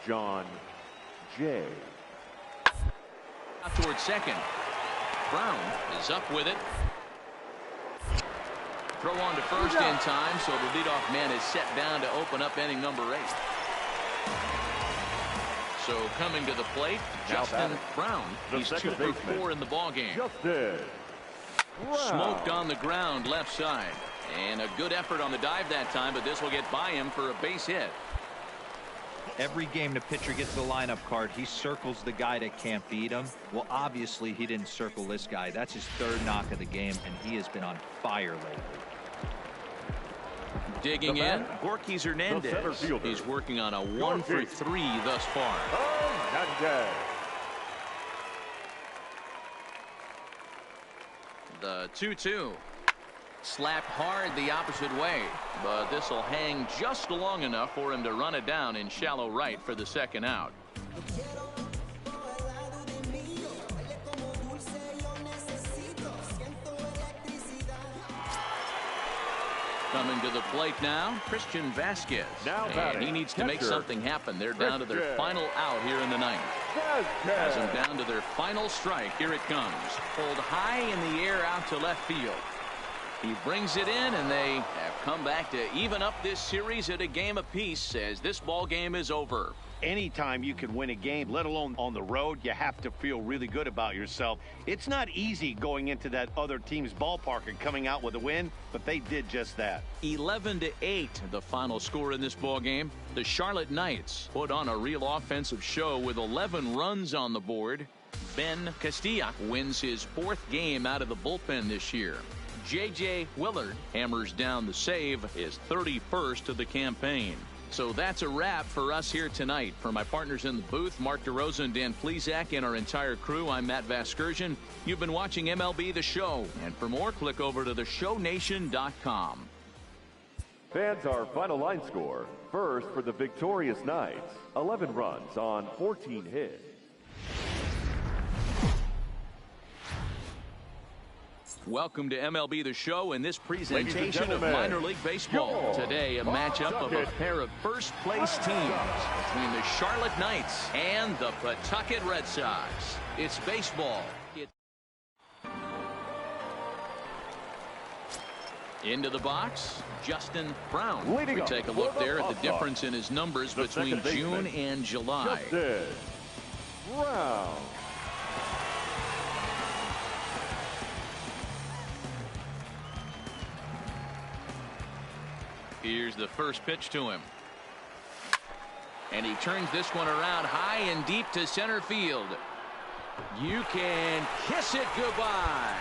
John Jay. Out towards second. Brown is up with it. Throw on to first in time, so the leadoff man is set down to open up inning number 8. So coming to the plate, Justin Brown. He's 2 for 4 in the ballgame. Smoked on the ground left side. And a good effort on the dive that time, but this will get by him for a base hit. Every game the pitcher gets the lineup card, he circles the guy that can't beat him. Well, obviously he didn't circle this guy. That's his 3rd knock of the game, and he has been on fire lately. Digging in, Gorky Hernandez. He's working on a 1 for 3 thus far. The 2-2. Slapped hard the opposite way, but this will hang just long enough for him to run it down in shallow right for the second out. Coming to the plate now, Christian Vasquez. And he needs to make something happen. They're down to their final out here in the 9th. Has them down to their final strike. Here it comes. Pulled high in the air out to left field. He brings it in, and they have come back to even up this series at a game apiece as this ball game is over. Anytime you can win a game, let alone on the road, you have to feel really good about yourself. It's not easy going into that other team's ballpark and coming out with a win, but they did just that. 11-8, the final score in this ball game. The Charlotte Knights put on a real offensive show with 11 runs on the board. Ben Castilla wins his 4th game out of the bullpen this year. J.J. Willard hammers down the save, his 31st of the campaign. So that's a wrap for us here tonight. For my partners in the booth, Mark DeRosa and Dan Plesac, and our entire crew, I'm Matt Vasgersian. You've been watching MLB The Show. And for more, click over to theshownation.com. Fans, our final line score. First for the victorious Knights, 11 runs on 14 hits. Welcome to MLB The Show and this presentation of minor league baseball. Today, a matchup of a pair of first-place teams between the Charlotte Knights and the Pawtucket Red Sox. It's baseball. Into the box, Justin Brown. We take a look there at the difference in his numbers between June and July. Justin Brown. Here's the first pitch to him. And he turns this one around high and deep to center field. You can kiss it goodbye.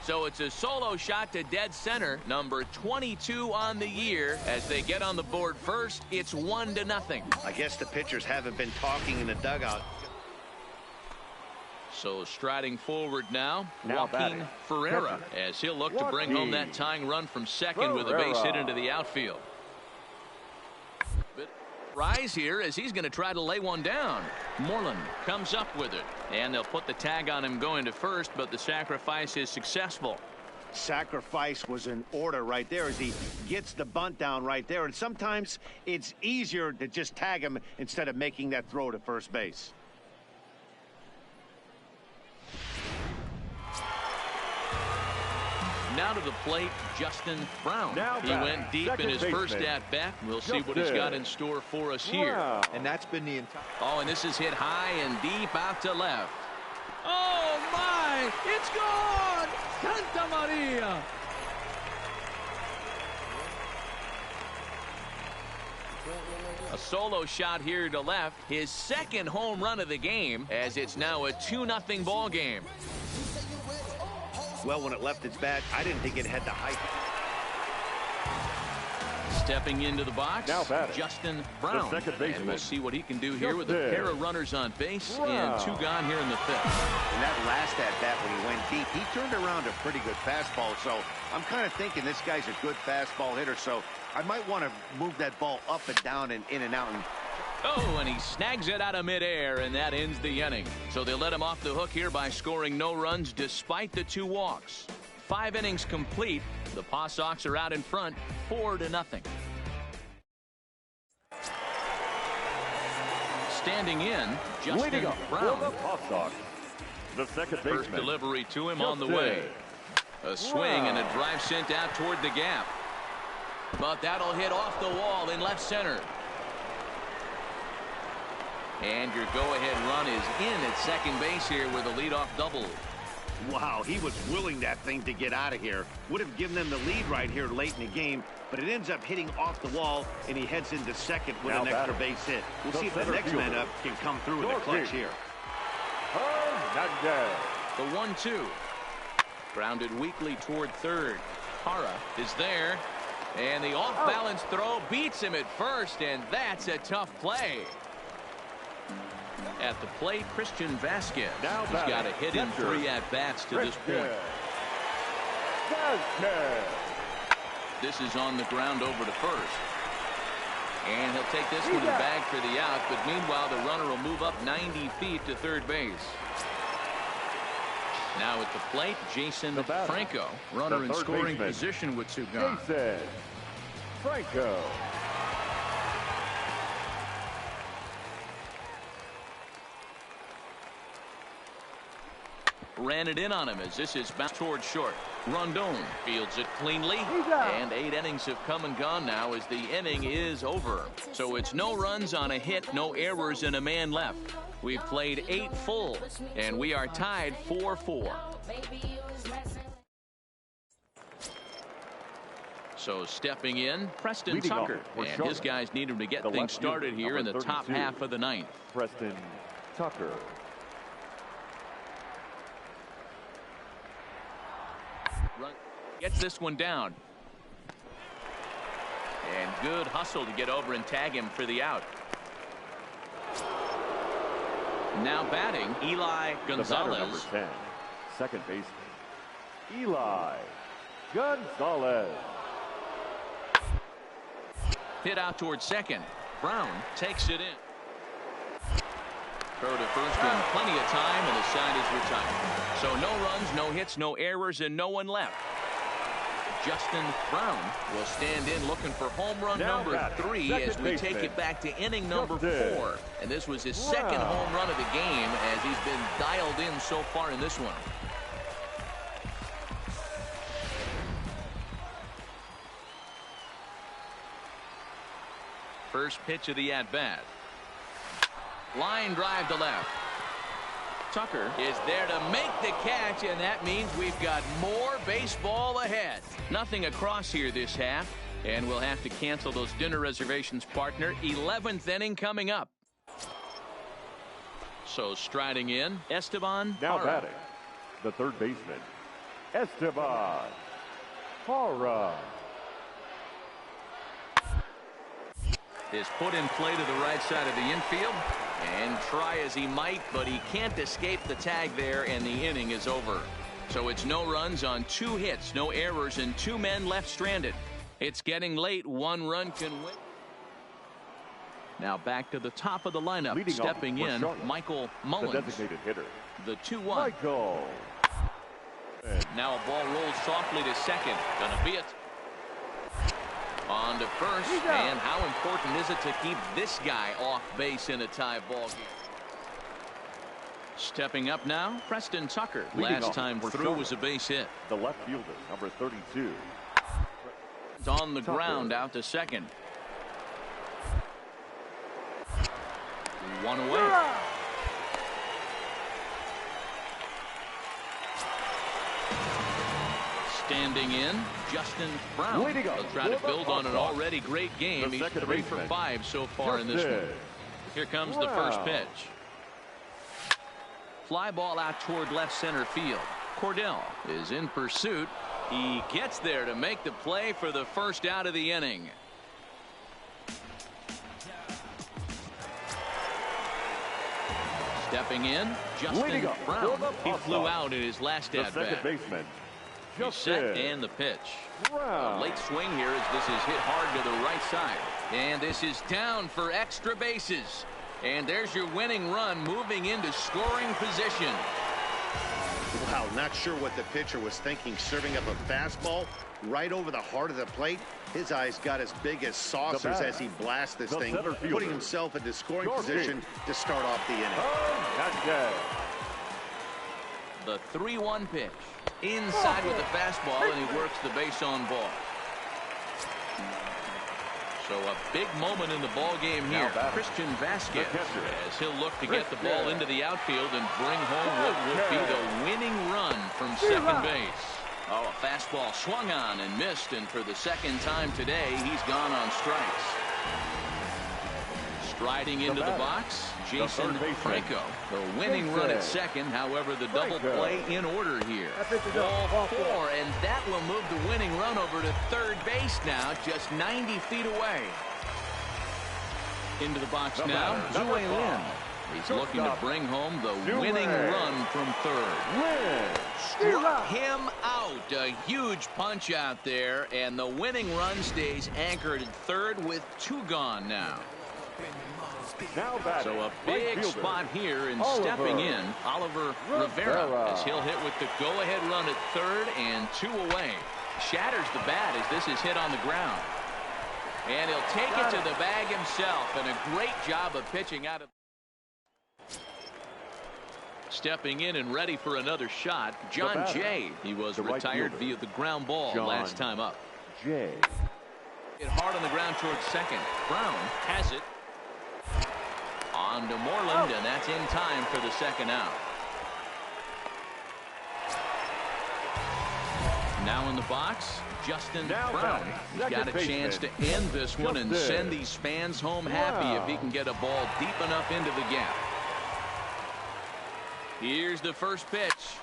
So it's a solo shot to dead center, number 22 on the year. As they get on the board first, it's 1-0. I guess the pitchers haven't been talking in the dugout. So striding forward now Joaquin Ferreira, as he'll look to bring home that tying run from second with a base hit into the outfield. But rise here as he's going to try to lay one down. Moreland comes up with it, and they'll put the tag on him going to first, but the sacrifice is successful. Sacrifice was in order right there as he gets the bunt down right there, and sometimes it's easier to just tag him instead of making that throw to first base. Now to the plate, Justin Brown. He went deep in his first at-bat. We'll see what he's got in store for us here. And that's been the entire... Oh, and this is hit high and deep out to left. Oh, my! It's gone! Santa Maria! A solo shot here to left. His second home run of the game, as it's now a 2-0 ball game. Well, when it left its bat, I didn't think it had the height. Stepping into the box, Justin Brown. And we'll see what he can do here with a pair of runners on base and 2 gone here in the 5th. And that last at-bat when he went deep, he turned around a pretty good fastball. So I'm kind of thinking this guy's a good fastball hitter. So I might want to move that ball up and down and in and out. Oh, and he snags it out of midair, and that ends the inning. So they let him off the hook here by scoring no runs despite the 2 walks. 5 innings complete. The Paw Sox are out in front, 4-0. Standing in, Justin Brown. The second First delivery to him on the way. A swing and a drive sent out toward the gap. But that'll hit off the wall in left center. And your go-ahead run is in at second base here with a leadoff double. Wow, he was willing that thing to get out of here. Would have given them the lead right here late in the game, but it ends up hitting off the wall, and he heads into second with an extra base hit. We'll see if the next man up can come through in the clutch here. The 1-2. Grounded weakly toward third. Hara is there, and the off-balance throw beats him at first, and that's a tough play. At the plate, Christian Vasquez. He's got a hit in 3 at-bats to this point. This is on the ground over to first. And he'll take this one to the bag for the out, but meanwhile, the runner will move up 90 feet to third base. Now at the plate, Jason Franco. Runner in scoring position with 2 gone. Jason Franco. Ran it in on him as this is bounced toward short. Rondon fields it cleanly, and 8 innings have come and gone now as the inning is over. So it's no runs on a hit, no errors, and a man left. We've played 8 full, and we are tied 4-4. So stepping in, Preston Tucker, and his guys need him to get things started here in the top half of the 9th. Preston Tucker. Gets this one down. And good hustle to get over and tag him for the out. Now batting, Eli Gonzalez. Number 10, second baseman, Eli Gonzalez. Hit out towards second. Brown takes it in. Throw to first in plenty of time, and the side is retired. So no runs, no hits, no errors, and no one left. Justin Brown will stand in looking for home run number 3 as we take it back to inning number 4. And this was his second home run of the game as he's been dialed in so far in this one. First pitch of the at-bat. Line drive to left. Tucker is there to make the catch, and that means we've got more baseball ahead. Nothing across here this half, and we'll have to cancel those dinner reservations, partner. 11th inning coming up. So striding in, Esteban Now Hara. batting, the third baseman, Esteban Hara. Is put in play to the right side of the infield, and try as he might, but he can't escape the tag there, and the inning is over. So it's no runs on 2 hits, no errors, and 2 men left stranded. It's getting late. 1 run can win. Now back to the top of the lineup. Leading stepping in, Charlotte, Michael Mullins, the designated hitter, the 2-1. Michael. Now a ball rolls softly to second. Gonna be it. On to first, and how important is it to keep this guy off base in a tie ball game? Stepping up now, Preston Tucker. Last time through was a base hit. The left fielder, number 32. It's on the ground, out to second. 1 away. Standing in, Justin Brown. He'll try to build on an already great game. He's 3 for 5 so far in this one. Here comes the first pitch. Fly ball out toward left center field. Cordell is in pursuit. He gets there to make the play for the first out of the inning. Stepping in, Justin Brown. He flew out in his last at-bat. Second baseman, He's set, and the pitch. A late swing here as this is hit hard to the right side. And this is down for extra bases. And there's your winning run moving into scoring position. Wow, not sure what the pitcher was thinking, serving up a fastball right over the heart of the plate. His eyes got as big as saucers as he blasts this thing, putting himself into scoring position to start off the inning. The 3-1 pitch. Inside with the fastball, and he works the base on ball. So a big moment in the ball game here. Christian Vasquez, as he'll look to get the ball into the outfield and bring home what would be the winning run from second base. Oh, a fastball swung on and missed, and for the second time today, he's gone on strikes. Striding into the box, Jason Franco. The winning run at second, however, the double play in order here. Ball 4, and that will move the winning run over to third base now, just 90 feet away. Into the box now, Zue Lin. He's looking to bring home the winning run from third. Struck him out. A huge punch out there, and the winning run stays anchored at third with 2 gone now. So a big spot here, and stepping in, Oliver Rivera, as he'll hit with the go-ahead run at third and 2 away. Shatters the bat as this is hit on the ground. And he'll take it to the bag himself, and a great job of pitching out of. Stepping in and ready for another shot, John Jay. He was retired via the ground ball last time up. Jay. Hit hard on the ground towards second. Brown has it. On to Moreland, and that's in time for the second out. Now in the box, Justin Brown. He's got a chance to end this one and send these fans home happy if he can get a ball deep enough into the gap. Here's the first pitch.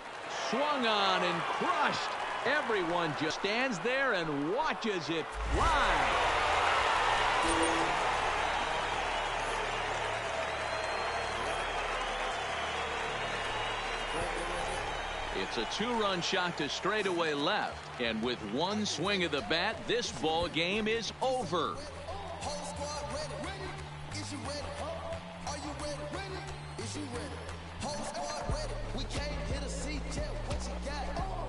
Swung on and crushed. Everyone just stands there and watches it fly. It's a two-run shot to straightaway left, and with one swing of the bat, this ball game is over.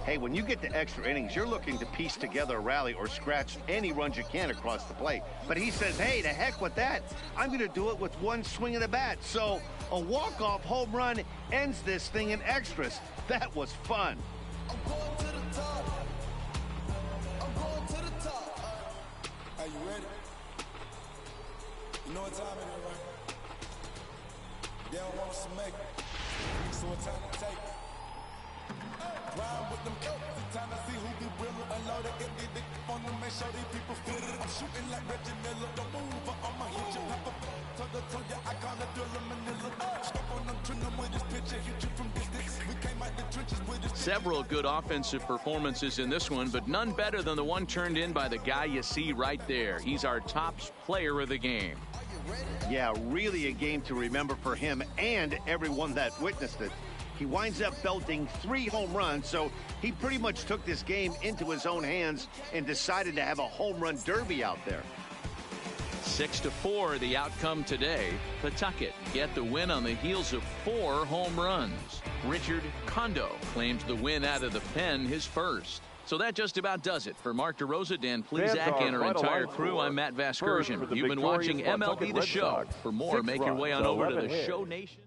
Hey, when you get to extra innings, you're looking to piece together a rally or scratch any runs you can across the plate. But he says, hey, to heck with that. I'm going to do it with one swing of the bat. So a walk-off home run ends this thing in extras. That was fun. I'm going to the top. I'm going to the top. Are you ready? You know what time it is, right? They don't want us to make it. So what time to take it? Ride with them every time I see who be real and loaded. Get the on them, make sure these people feel it. I'm shooting like Reggie Miller. Don't move, but I'ma hit you. Tell ya, I call it Thriller Manila. Stop on them, trim them with this picture. Hit you from distance. We came out the trenches with this. Several good offensive performances in this one, but none better than the one turned in by the guy you see right there. He's our top player of the game. Yeah, really a game to remember for him and everyone that witnessed it. He winds up belting 3 home runs, so he pretty much took this game into his own hands and decided to have a home run derby out there. 6-4 the outcome today. Pawtucket get the win on the heels of 4 home runs. Richard Kondo claims the win out of the pen, his first. So that just about does it. For Mark DeRosa, Dan Plezak, and our entire crew, I'm Matt Vasgersian. You've been watching MLB The Show. For more, make your way on over to the Show Nation.